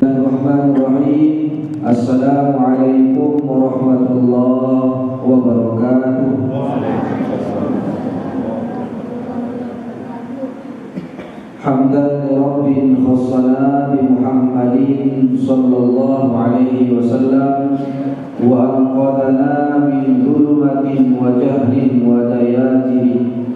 Bismillahirrahmanirrahim. Assalamualaikum warahmatullahi wabarakatuh. Hamdan li Rabbin khassana bi Muhammadin sallallahu alaihi wasallam wa anqadhana min dhulumatin wa jahlin wa dayatin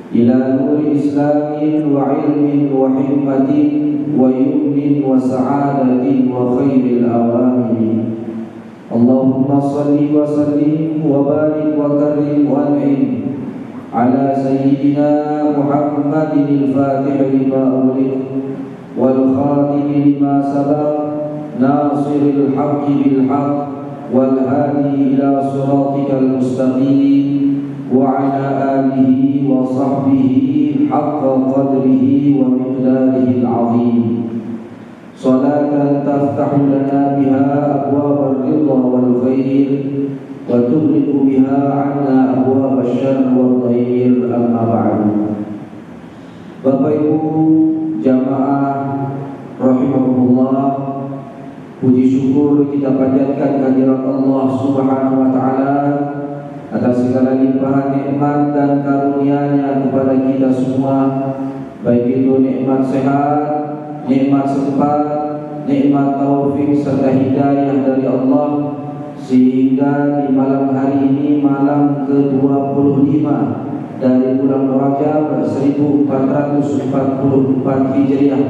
ila nuri islamin wa ilmin wa hikmatin wa yumnin wa sa'adatin wa khairil awamin. Allahumma salli wa sallim wa barik wa karim wa an'im ala sayyidina Muhammadin al-fatih lima uliq wal khatim lima sabaq nasiril haqqi bil haqq wal hadi ila siratikal mustaqim wa ala alihi wa sahbihi haqqa qadrihi wa miqdarihi al-azim. Salatan taftahu lana biha abwab ar-ridha wal khair wa tughliqu biha 'anna abwab asy-syarr wal dhair. Amma ba'du. Bapak Ibu jamaah rahimakumullah, puji syukur kita panjatkan kehadirat Allah Subhanahu wa taala atas segala limpahan nikmat dan karunia-Nya kepada kita semua, baik itu nikmat sehat, nikmat sempat, nikmat taufik serta hidayah dari Allah, sehingga di malam hari ini, malam ke-25 dari bulan Rajab 1444 Hijriah,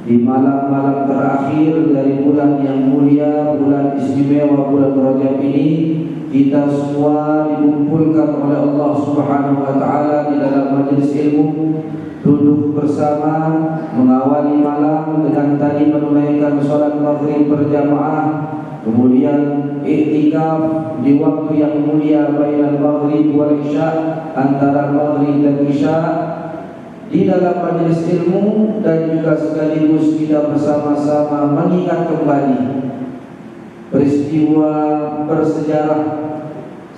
di malam-malam terakhir dari bulan yang mulia, bulan istimewa, bulan Rajab ini, kita semua dikumpulkan oleh Allah Subhanahu wa taala di dalam majelis ilmu, duduk bersama mengawali malam dengan tadi menunaikan salat maghrib berjamaah, kemudian iktikaf di waktu yang mulia bainal maghrib wal isya, antara maghrib dan isya di dalam majelis ilmu, dan juga sekaligus kita bersama-sama mengingat kembali peristiwa bersejarah,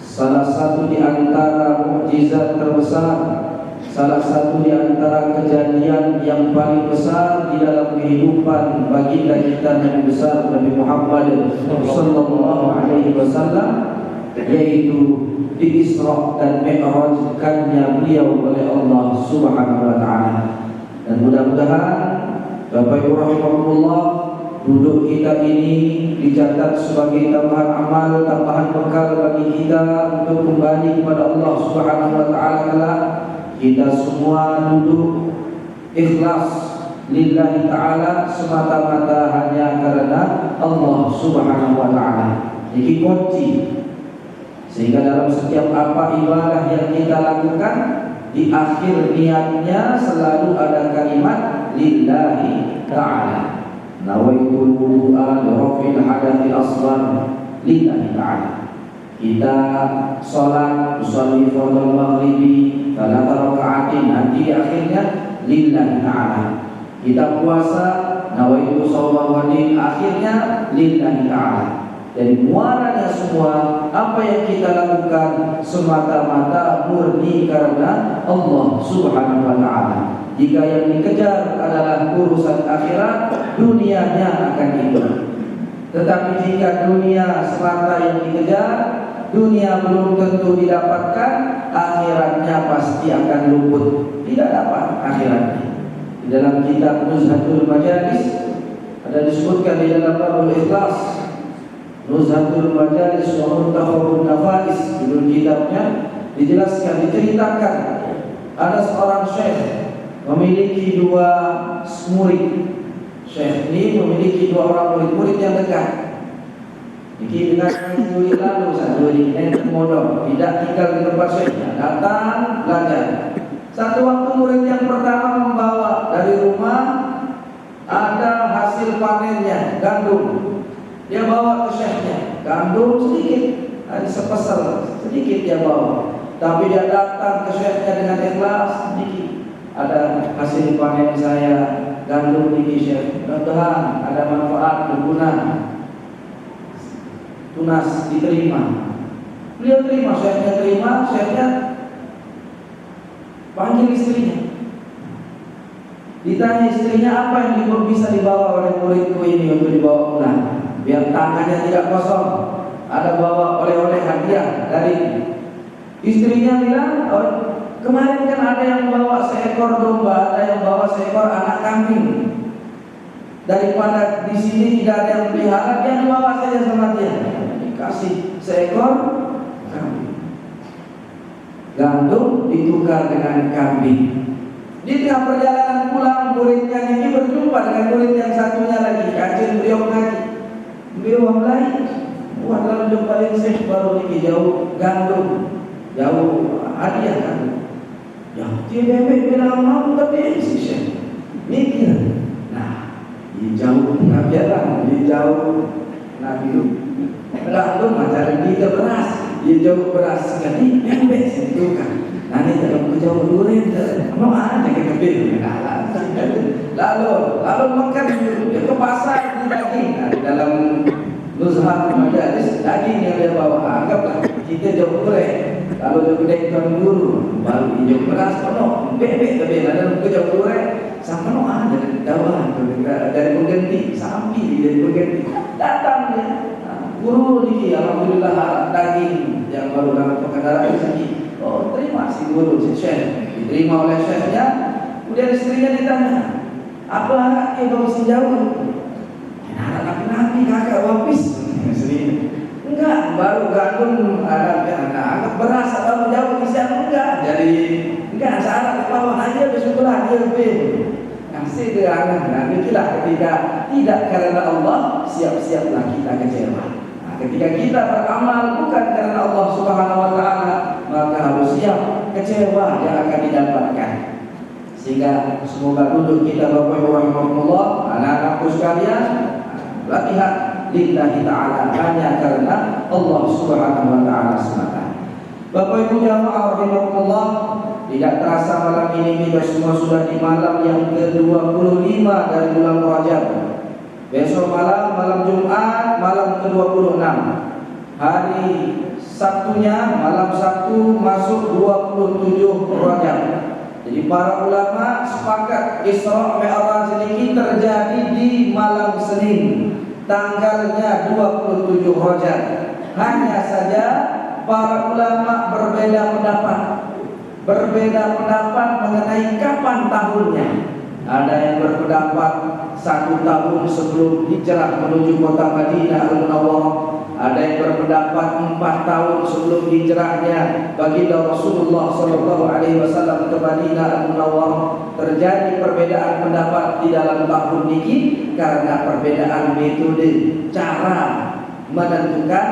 salah satu di antara mukjizat terbesar, salah satu di antara kejadian yang paling besar di dalam kehidupan baginda kita Nabi besar Nabi Muhammad sallallahu alaihi wasallam, yaitu di Isra dan Mi'rajkannya beliau oleh Allah Subhanahu wa taala. Dan mudah-mudahan Bapak Ibu rahimakumullah, duduk kita ini dicatat sebagai tambahan amal, tambahan bekal bagi kita untuk kembali kepada Allah Subhanahu wa taala. Kita semua duduk ikhlas lillahi ta'ala, semata-mata hanya karena Allah Subhanahu wa ta'ala. Ini kunci, sehingga dalam setiap apa ibadah yang kita lakukan, di akhir niatnya selalu ada kalimat lillahi ta'ala. Nawaitul wudu'a li raf'il hadathil asghar lillahi ta'ala. Kita sholat usolli fardhu maghribi 3 raka'atin, nanti di akhirnya lillahi ta'ala. Kita puasa nawaitu shauma wadin, akhirnya lillahi ta'ala. Dan muaranya semua apa yang kita lakukan semata-mata murni karena Allah Subhanahu wa taala. Jika yang dikejar adalah urusan akhirat, dunianya akan hidup. Tetapi jika dunia semata yang dikejar, dunia belum tentu didapatkan, akhiratnya pasti akan luput, tidak dapat akhiratnya. Di dalam kitab Nuzhatul Majalis ada disebutkan di dalam babul ikhlas, Nuzhatul Majalis wa Muntakhbun Nafais, judul kitabnya, dijelaskan, diceritakan ada seorang syekh memiliki 2 murid. Syekh ini memiliki 2 orang murid-murid yang dekat. Jadi dengan murid lalu satu ini modal, tidak tinggal di tempat syekhnya, datang belajar. Satu waktu murid yang pertama membawa dari rumah ada hasil panennya, gandum. Dia bawa ke syekhnya, gandum sedikit, ada sepesel sedikit dia bawa. Tapi dia datang ke syekhnya dengan ikhlas, sedikit. Ada hasil panen saya, gandum ini syekh, mudah-mudahan ada manfaat, berguna, tunas diterima. Beliau terima, syekhnya panggil istrinya. Ditanya istrinya, apa yang bisa dibawa oleh muridku ini untuk dibawa pulang, biar tangannya tidak kosong. Ada bawa oleh-oleh hadiah dari istrinya. Bilang, oh, kemarin kan ada yang bawa seekor domba, ada yang bawa seekor anak kambing. Daripada di sini tidak ada yang pelihara, dia bawa saja sama dia. Dikasih seekor kambing. Gandum ditukar dengan kambing. Di tengah perjalanan pulang, muridnya ini berjumpa dengan murid yang satunya lagi. Kajian beliau ngaji, beliau lain. Wah, lalu jumpa Syekh baru ini jauh gandum, jauh hadiah kan. Ya, dia bebek bilang mau tapi si Syekh mikir. Nah, di jauh nggak jalan, di jauh nabi gandum macam dia beras, di jauh beras jadi bebek itu kan. Nanti dalam kejauh duren, mau ada kebir, lalu makan ke pasar daging. Nah, di dalam nuzhat majalis daging yang dia bawa, anggaplah kita jauh duren, lalu dia kedai tuan guru, baru hijau beras penuh, bebek tapi dalam kejauh duren, sama no ada dawan dari pengganti sapi dari pengganti datang dia, guru ini alhamdulillah daging yang baru dalam pengendaraan ini. Oh, terima si guru, si Syekh. Diterima oleh Syekhnya. Kemudian istrinya ditanya, apa anaknya bawa si jauh? Anak nabi kakak wapis. Enggak, baru gandum anak beras atau jauh di sana enggak. Jadi enggak salah bawa aja bersyukurlah dia lebih. Kasih ke anak. Nah, itulah ketika tidak karena Allah, siap-siaplah kita kecewa. Ketika kita beramal bukan karena Allah Subhanahu wa taala, maka harus siap kecewa yang akan didapatkan. Sehingga semoga duduk kita Bapak Ibu rahimakumullah, anak-anakku sekalian, latihan lillahi taala hanya karena Allah Subhanahu wa taala semata. Bapak Ibu jamaah rahimakumullah, tidak terasa malam ini kita semua sudah di malam yang ke-25 dari bulan Rajab. Besok malam Jumat, malam ke-26. Hari Sabtunya, malam Sabtu masuk 27 Rajab. Jadi para ulama sepakat Isra Mi'raj ini terjadi di malam Senin, tanggalnya 27 Rajab. Hanya saja para ulama berbeda pendapat mengenai kapan tahunnya. Ada yang berpendapat 1 tahun sebelum hijrah menuju kota Madinah Al-Munawwarah. Ada yang berpendapat 4 tahun sebelum hijrahnya baginda Rasulullah SAW ke Madinah Al-Munawwarah. Terjadi perbedaan pendapat di dalam tahun ini karena perbedaan metode cara menentukan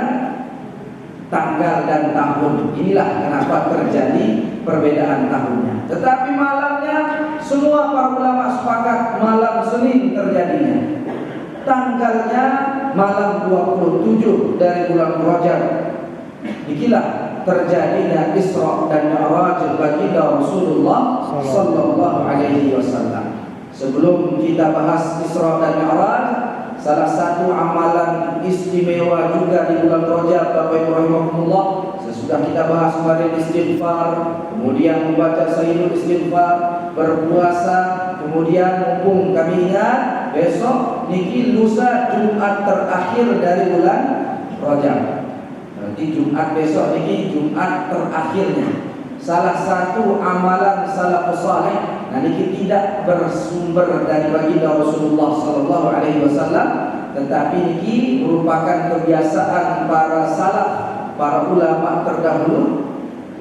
tanggal dan tahun. Inilah kenapa terjadi perbedaan tahunnya. Tetapi malamnya semua para ulama sepakat malam Senin terjadinya. Tanggalnya malam 27 dari bulan Rajab. Inilah terjadinya Isra dan Mi'raj baginda Rasulullah sallallahu alaihi wasallam. Sebelum kita bahas Isra dan Mi'raj, salah satu amalan istimewa juga di bulan Rajab Bapak Ibu rahimakumullah, sesudah kita bahas kemarin istighfar, kemudian membaca sayyidul istighfar, berpuasa, kemudian mumpung kami ingat besok niki lusa Jumat terakhir dari bulan Rajab. Berarti Jumat besok niki Jumat terakhirnya. Salah satu amalan salafus saleh, nah niki tidak bersumber dari baginda Rasulullah sallallahu alaihi wasallam, tetapi niki merupakan kebiasaan para salaf, para ulama terdahulu.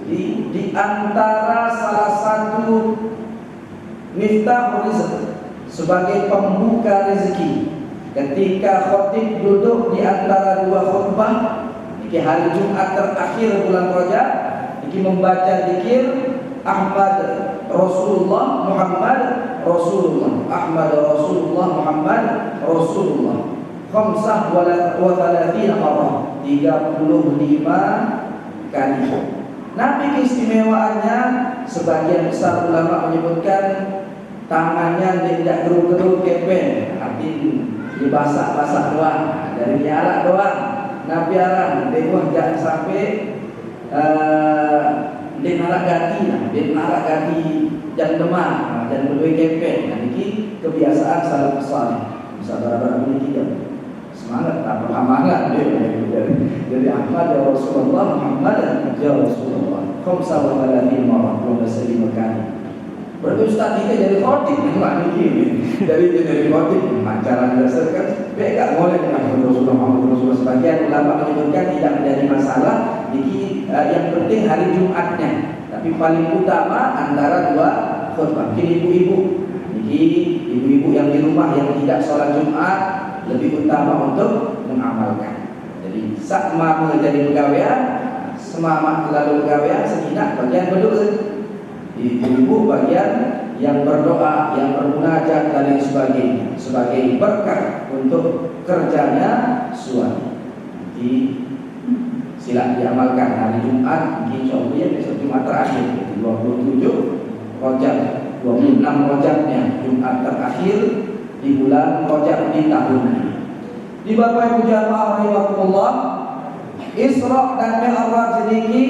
Di antara salah satu miftah rizq, sebagai pembuka rezeki, ketika khatib duduk di antara dua khutbah di hari Jumat terakhir bulan Rajab, ini membaca zikir Ahmad Rasulullah Muhammad Rasulullah Ahmad Rasulullah Muhammad Rasulullah khamsah wa thalathina marrah, 35 kali. Nabi keistimewaannya, sebagian besar ulama menyebutkan tangannya tidak geruk-geruk kepen, arti dibasak-basak doang, dari diarak doang. Nabi arang, dewa jangan sampai dia narak ganti jam demam. dan berdua kempen. Nah, ini kebiasaan salafus saleh. Bisa barang-barang ini tidak semangat, tak beramangan dia. Jadi Ahmad ya Rasulullah, Muhammad ya Rasulullah. Khamsa wa thalathina marrah, 25 kali. Berarti ustaz kita jadi khotib, enggak ini. Dari khotib, cara berdasarkan enggak boleh Muhammad Rasulullah. Sebagian ulama menyebutkan tidak menjadi masalah. Ini yang penting hari Jumatnya. Tapi paling utama antara dua khutbah. Ini ibu-ibu. Ini ibu-ibu yang di rumah yang tidak sholat Jumat lebih utama untuk mengamalkan. Jadi sama menjadi pegawaian, semangat lalu pegawaian, sejenak bagian berdoa. Ibu-ibu bagian yang berdoa, yang bermunajat dan lain sebagainya sebagai berkah untuk kerjanya suami. Jadi sila diamalkan hari Jumat, insya-Allah ya besok Jumat terakhir 27 Rajab, 26 Rajabnya Jumat terakhir di bulan Rajab di tahun ini. Di Bapak Ibu jamaah rahimakumullah, Isra dan Mi'raj ini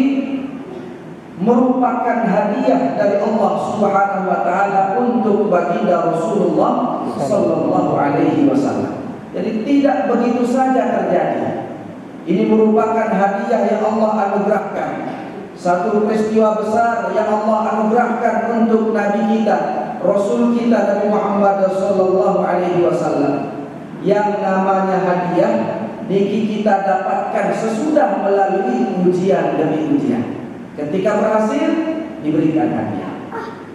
merupakan hadiah dari Allah Subhanahu wa taala untuk baginda Rasulullah sallallahu alaihi wasallam. Jadi tidak begitu saja terjadi. Ini merupakan hadiah yang Allah anugerahkan. Satu peristiwa besar yang Allah anugerahkan untuk nabi kita, Rasul kita Nabi Muhammad sallallahu alaihi wasallam. Yang namanya hadiah niki kita dapatkan sesudah melalui ujian demi ujian. Ketika berhasil diberikan hadiah.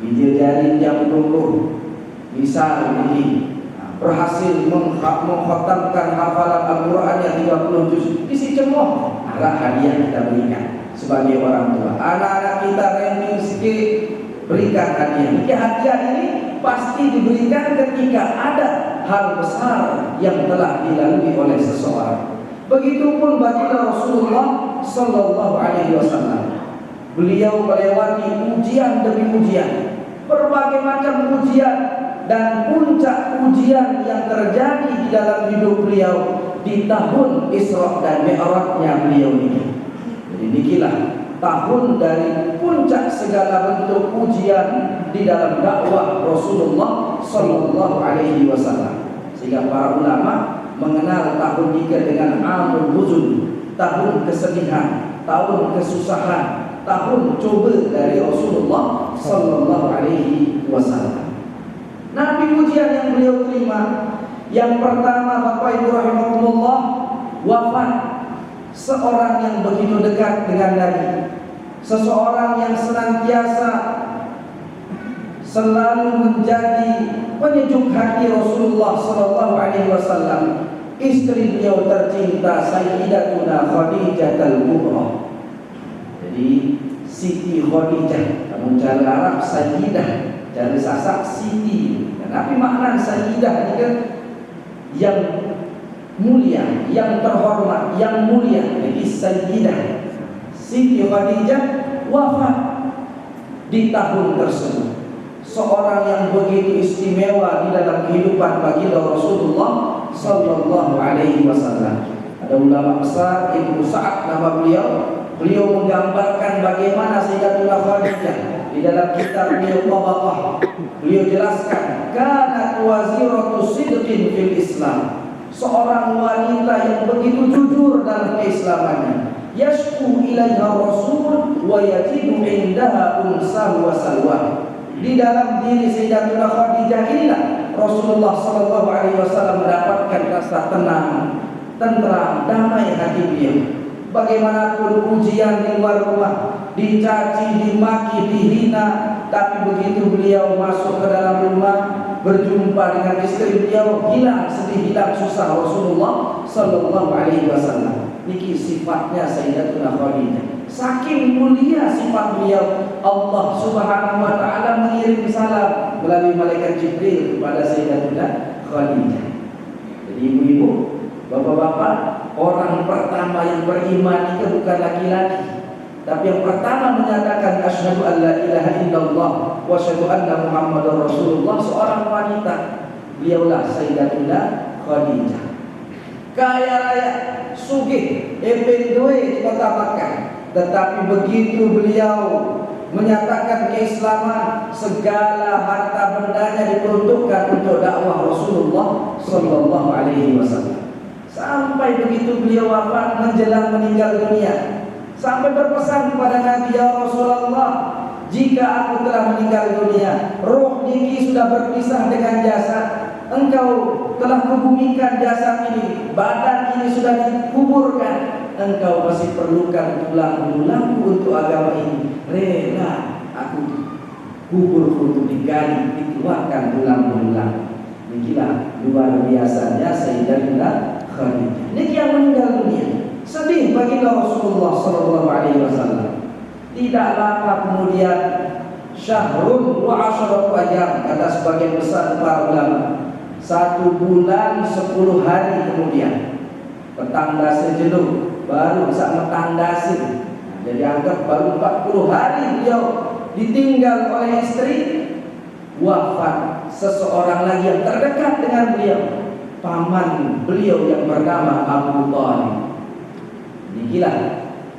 Biji jari jam 20. Misal ini berhasil mengkhatamkan hafalan Al-Qur'an yang 30 juz. Isi cemoh. Ada hadiah kita berikan sebagai orang tua. Anak-anak kita ranking sikit, berikan hadiah. Ini hadiah ini pasti diberikan ketika ada hal besar yang telah dilalui oleh seseorang. Begitupun baginda Rasulullah sallallahu alaihi wasallam. Beliau melewati ujian demi ujian, berbagai macam ujian, dan puncak ujian yang terjadi di dalam hidup beliau di tahun Isra dan Mi'rajnya beliau ini. Jadi inilah tahun dari puncak segala bentuk ujian di dalam dakwah Rasulullah sallallahu alaihi wasallam. Sehingga para ulama mengenal tahun ini dengan Amul Huzun, tahun kesedihan, tahun kesusahan, tahun coba dari Rasulullah sallallahu alaihi wasallam. Nabi ujian yang beliau terima, yang pertama Bapak Ibu rahimakumullah, wafat seorang yang begitu dekat dengan Nabi, seseorang yang senantiasa selalu menjadi penyejuk hati Rasulullah sallallahu alaihi wasallam, istri beliau tercinta Sayyidatuna Khadijah al-Kubra. Jadi Siti Khadijah, namun cara Arab Sayyidah, cara Sasak Siti. Tapi makna Sayyidah ini kan yang mulia, yang terhormat, yang mulia. Jadi Sayyidah. Siti Khadijah wafat di tahun tersebut. Seorang yang begitu istimewa di dalam kehidupan baginda Rasulullah sallallahu alaihi wasallam. Ada ulama besar Ibnu Sa'ad nama beliau. Beliau menggambarkan bagaimana Sayyidatuna Khadijah di dalam kitab beliau Tabaqah. Beliau jelaskan, kanat waziratu sidqin fil Islam. Seorang wanita yang begitu jujur dalam keislamannya. Yashku ilaiha Rasul wa yajidu indaha unsahu wa salwa. Di dalam diri Sayyidatuna Khadijah inilah Rasulullah sallallahu alaihi wasallam mendapatkan rasa tenang, tentram, damai hati beliau. Bagaimanapun ujian di luar rumah, dicaci, dimaki, dihina, tapi begitu beliau masuk ke dalam rumah, berjumpa dengan istri beliau, hilang sedih, hilang susah Rasulullah sallallahu alaihi wasallam. Niki sifatnya Sayyidatuna Khadijah. Saking mulia sifat beliau, Allah Subhanahu wa taala mengirim salam melalui malaikat Jibril kepada Sayyidatuna Khadijah. Jadi ibu-ibu, bapak-bapak, orang pertama yang beriman itu bukan laki-laki, tapi yang pertama menyatakan asyhadu an la ilaha illallah wa asyhadu anna Muhammadar Rasulullah, seorang wanita. Beliaulah Sayyidatuna Khadijah. Kaya raya, sugih, ependue di kota Makkah. Tetapi begitu beliau menyatakan keislaman, segala harta bendanya diperuntukkan untuk dakwah Rasulullah sallallahu alaihi wasallam. Sampai begitu beliau wafat menjelang meninggal dunia, sampai berpesan kepada Nabi, ya Rasulullah, jika aku telah meninggal dunia, roh niki sudah berpisah dengan jasad, engkau telah kubumikan jasad ini, badan ini sudah dikuburkan, engkau masih perlukan tulang-tulangku untuk agama ini. Rela aku kubur untuk digali, dikeluarkan tulang-tulang. Inilah luar biasanya Sayyidatina Khadijah. Ini yang meninggal dunia. Sedih baginda Rasulullah sallallahu alaihi wasallam. Tidak lama kemudian, syahrun wa asharatu ayyam, kata sebagian besar para ulama, 1 bulan 10 hari kemudian, petanda sejenuh baru bisa metandasi. Jadi anggap baru 40 hari beliau ditinggal oleh istri, wafat seseorang lagi yang terdekat dengan beliau, paman beliau yang bernama Abu Thalib. Inilah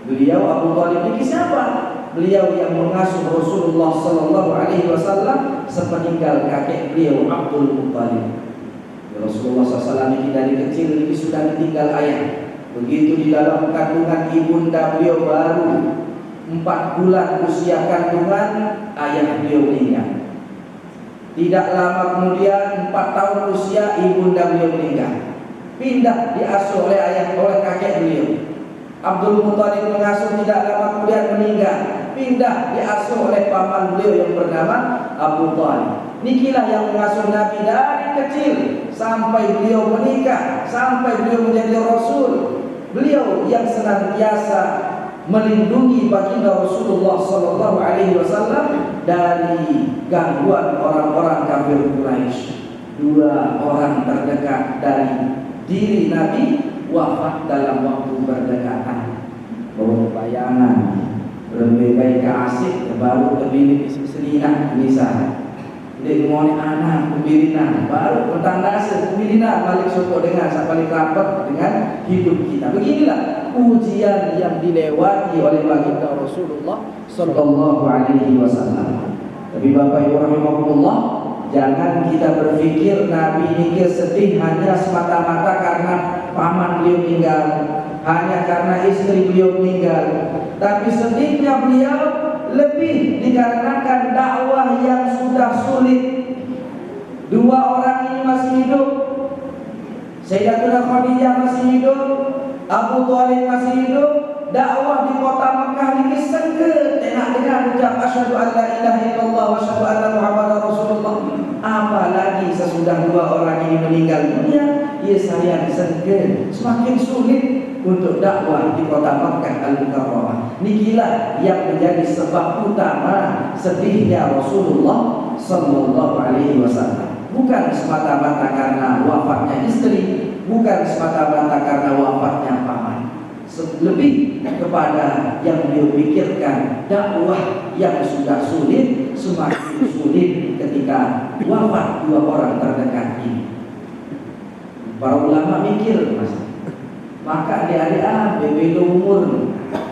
beliau Abu Thalib ini siapa? Beliau yang mengasuh Rasulullah sallallahu alaihi wasallam sepeninggal kakek beliau Abdul Muttalib. Rasulullah SAW ini dari kecil ini sudah ditinggal ayah. Begitu di dalam kandungan ibunda beliau baru 4 bulan usia kandungan, ayah beliau meninggal. Tidak lama kemudian 4 tahun usia ibunda beliau meninggal. Pindah diasuh oleh kakek beliau. Abdul Muttalib mengasuh, tidak lama kemudian meninggal. Pindah diasuh oleh paman beliau yang bernama Abu Thalib. Nikilah yang mengasuh Nabi dari kecil sampai beliau menikah, sampai beliau menjadi Rasul. Beliau yang senantiasa melindungi baginda Rasulullah sallallahu alaihi wasallam dari gangguan orang-orang kafir Quraisy. 2 orang terdekat dari diri Nabi wafat dalam waktu berdekatan. Bayangan lebih baik asik baru lebih selinah misalnya. Dia ngomong anak pembirina baru pertandaan pembirina balik soko dengan balik rapat dengan hidup kita. Beginilah ujian yang dilewati oleh baginda Rasulullah sallallahu alaihi wasallam. Tapi Bapak Ibu rahimakumullah, jangan kita berpikir Nabi ini sedih hanya semata-mata karena paman beliau meninggal, hanya karena istri beliau meninggal. Tapi sedihnya beliau lebih dikarenakan dakwah yang sudah sulit. 2 orang ini masih hidup, Sayyidatina Khadijah masih hidup, Abu Thalib masih hidup. Dakwah di kota Makkah ini sengket enak dengan ucap asyhadu an la ilaha illallah wa asyhadu anna muhammadar rasulullah. Apalagi sesudah 2 orang ini meninggal dunia, ya saya sengket, semakin sulit untuk dakwah di kota Makkah Al-Mukarramah. Nikilah yang menjadi sebab utama sedihnya Rasulullah sallallahu alaihi wasallam. Bukan semata-mata karena wafatnya istri, bukan semata-mata karena wafatnya paman. Lebih kepada yang beliau pikirkan, dakwah yang sudah sulit semakin sulit ketika wafat 2 orang terdekat ini. Para ulama mikir, Mas, maka adik-adik beda umur.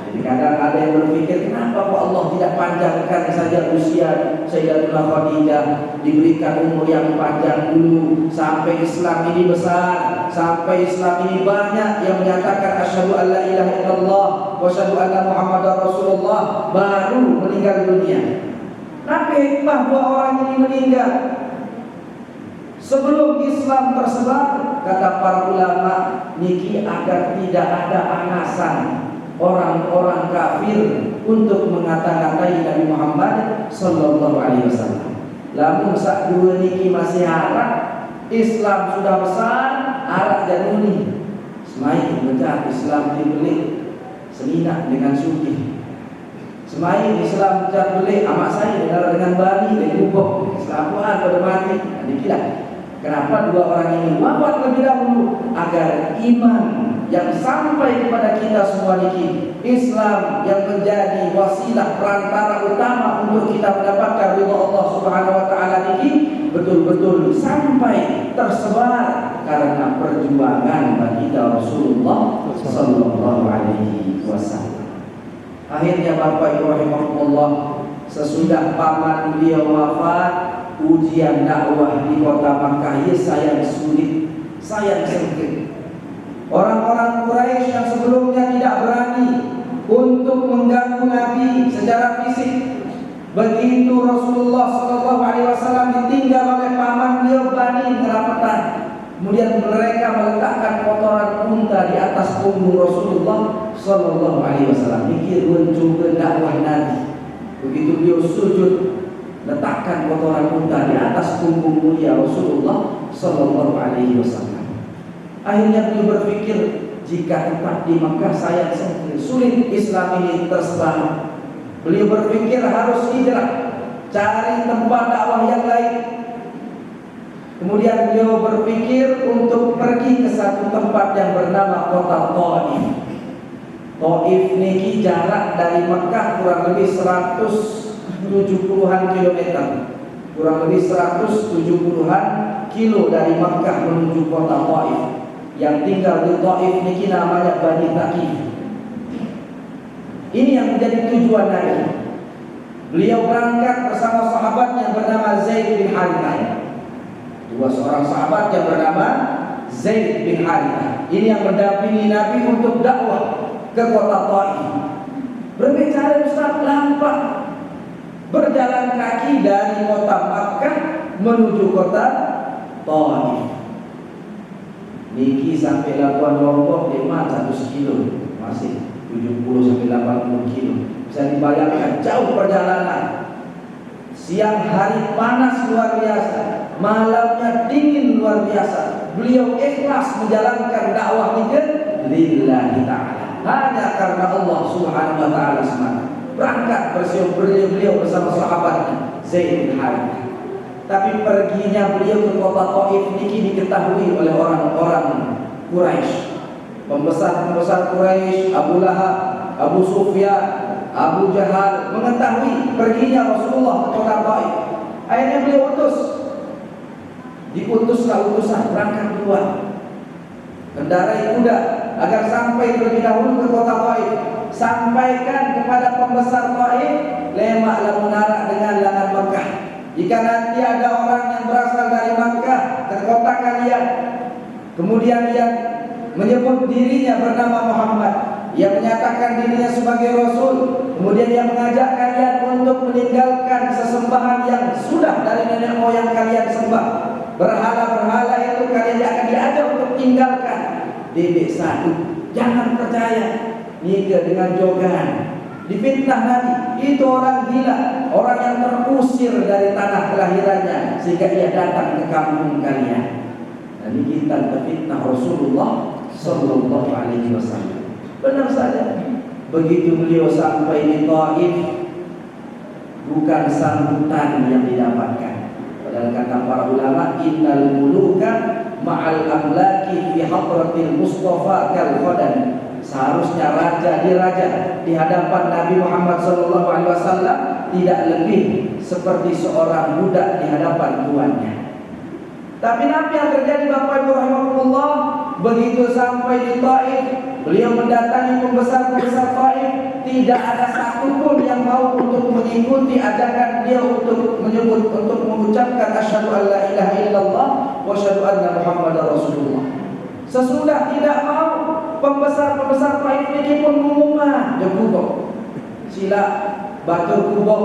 Jadi kadang ada yang berpikir, kenapa kok Allah tidak panjangkan saja usia Sayyidatina Khadijah, diberikan umur yang panjang dulu sampai Islam ini besar, sampai Islam ini banyak yang menyatakan asyhadu an la ilaha illallah wa asyhadu anna muhammadar rasulullah, baru meninggal dunia. Tapi hikmah 2 orang ini meninggal sebelum Islam tersebar, kata para ulama, niki agar tidak ada alasan orang-orang kafir untuk mengata-ngatai Nabi Muhammad sallallahu alaihi wasallam. Lamun sak 2 niki masih harap, Islam sudah besar, arak januni semai menjadi Islam dibeli senina dengan suki. Semai Islam menjadi beli amak saya dengan bani dan kubuk Islam pada mati. Dikira kenapa 2 orang ini wafat lebih dahulu, agar iman yang sampai kepada kita semua niki, Islam yang menjadi wasilah perantara utama untuk kita mendapatkan ridha Allah Subhanahu wa taala niki betul-betul sampai tersebar karena perjuangan baginda Rasulullah sallallahu alaihi wasallam. Akhirnya Bapak Ibu rahimakumullah, sesudah paman beliau wafat, ujian dakwah di kota Makkah sayang sulit, sayang sempit. Orang-orang Quraisy yang sebelumnya tidak berani untuk mengganggu Nabi secara fisik, begitu Rasulullah SAW ditinggal oleh paman beliau Bani Ngerapatan, kemudian mereka meletakkan kotoran unta di atas punggung Rasulullah SAW. Mikir mencuri dakwah Nabi. Begitu beliau sujud, letakkan kotoran unta di atas punggung mulia Rasulullah SAW. Akhirnya beliau berpikir, jika tempat di Makkah saya sulit Islam ini terselamat. Beliau berpikir harus hijrah, cari tempat dakwah yang lain. Kemudian beliau berpikir untuk pergi ke satu tempat yang bernama kota Taif. Taif niki jarak dari Makkah kurang lebih 170-an kilometer. Kurang lebih 170-an kilo dari Makkah menuju kota Taif. Yang tinggal di Taif niki namanya Bani Thaqif. Ini yang menjadi tujuan Nabi. Beliau berangkat bersama sahabat yang bernama Zaid bin Harithah. Dua seorang sahabat yang bernama Zaid bin Harithah. Ini yang mendampingi Nabi untuk dakwah ke kota Taif. Berbicara Ustaz lambat, berjalan kaki dari kota Makkah menuju kota Taif. Niki sampai Labuan Lombok 100 kilo, masih 70 sampai 80 kilo. Bisa dibayangkan jauh perjalanan. Siang hari panas luar biasa, malamnya dingin luar biasa. Beliau ikhlas menjalankan dakwah ini lillahi ta'ala, hanya karena Allah Subhanahu wa ta'ala semata. Berangkat beliau bersama sahabatnya Zaid bin Harithah. Tapi perginya beliau ke kota Taif ini diketahui oleh orang-orang Quraisy. Pembesar-pembesar Quraisy, Abu Lahab, Abu Sufyan, Abu Jahal mengetahui perginya Rasulullah ke kota Taif. Akhirnya beliau diutuslah utusan berangkat duluan, kendarai kuda agar sampai terlebih dahulu ke kota Taif. Sampaikan kepada pembesar Taif, lemaklah menara dengan lengan Mekah. Jika nanti ada orang yang berasal dari Makkah ke kota kalian, kemudian yang menyebut dirinya bernama Muhammad, yang menyatakan dirinya sebagai Rasul, kemudian yang mengajak kalian untuk meninggalkan sesembahan yang sudah dari nenek moyang kalian sembah, berhala-berhala itu kalian akan diajak untuk tinggalkan. Dedek satu, jangan percaya. Nikah dengan jogan, difitnah Nabi. Itu orang gila, orang yang terusir dari tanah kelahirannya sehingga ia datang ke kampung kalian. Dan kita terfitnah Rasulullah Sallallahu Alaihi Wasallam. Benar saja. Begitu beliau sampai di Taif, bukan sambutan yang didapatkan. Padahal kata para ulama, innal muluka ma'al amlaki fi hadratil Mustafa kal qadan. Seharusnya raja diraja di hadapan Nabi Muhammad SAW tidak lebih seperti seorang budak di hadapan tuannya. Tapi apa yang terjadi Bapak Ibu rahimahullah, begitu sampai di Taif, beliau mendatangi pembesar-pembesar Taif, tidak ada satupun yang mau untuk mengikuti ajakan dia untuk mengucapkan asyhadu an la ilaha illallah wa asyhadu anna Muhammadar Rasulullah. Sesudah tidak mau, pembesar-pembesar Taif ini pun mengumumkan Jekubo, sila batur kubo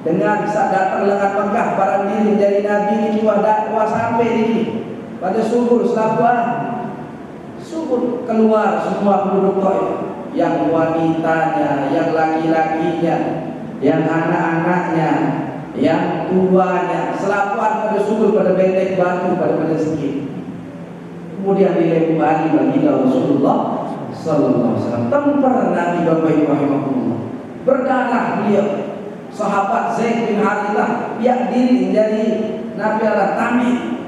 dengan saat datang lengan Mekah barang diri dari Nabi ini dakwah sampai ini pada subur selabuan subur keluar semua penduduk Taif, yang wanitanya, yang laki-lakinya, yang anak-anaknya, yang tuanya, selabuan pada subur, pada benteng batu, pada sedikit. Kemudian dilempari baginda Rasulullah Sallallahu Alaihi Wasallam. Tempur Nabi Bapak Ibu rahimahullah. Berdarah beliau. Sahabat Zaid bin Harithah yang diri menjadi Nabi Allah Tamim.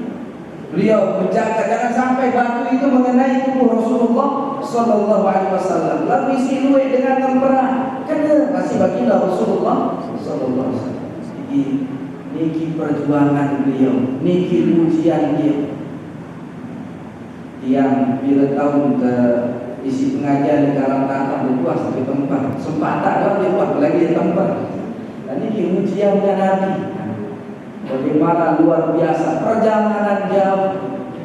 Beliau menjaga jangan sampai batu itu mengenai tubuh Rasulullah Sallallahu Alaihi Wasallam. Lalu isi luwe dengan tempera. Kena masih baginda Rasulullah Sallallahu Alaihi Wasallam. Jadi niki perjuangan beliau, niki ujian beliau. Yang bila tahun ke isi pengajian di dalam tanah berbuah sampai tempat sempat tak ada berbuah lagi di tempat Dan ini ujiannya Nabi. Bagaimana luar biasa perjalanan jauh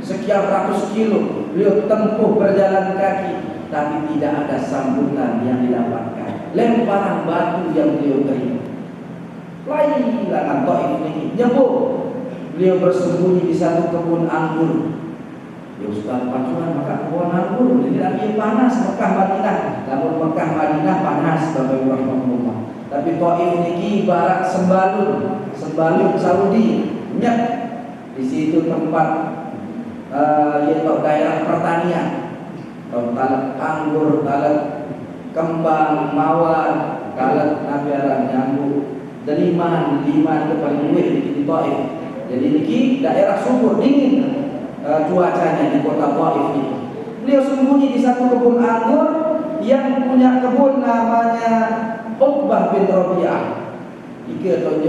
sekian ratus kilo beliau tempuh berjalan kaki, tapi tidak ada sambutan yang didapatkan. Lemparan batu yang beliau terima. Lailangan Taif ini nyebut. Beliau bersembunyi di satu kebun anggur. Ya Ustaz, pacuan maka kebun anggur jadi lagi panas Mekah Madinah. Namun Mekah Madinah panas Bapak Ibu rahimahullah. Tapi Taif ini ibarat sembalun Saudi. Nyek. Di situ tempat yaitu daerah pertanian. Talat anggur, talat kembang, mawar, talat nabiaran nyamuk, deliman itu paling luwih di Taif. Jadi ini daerah subur dingin cuacanya di kota Taif ini. Beliau sembunyi di satu kebun anggur yang punya kebun namanya Uqbah bin Rabi'ah. Iki atau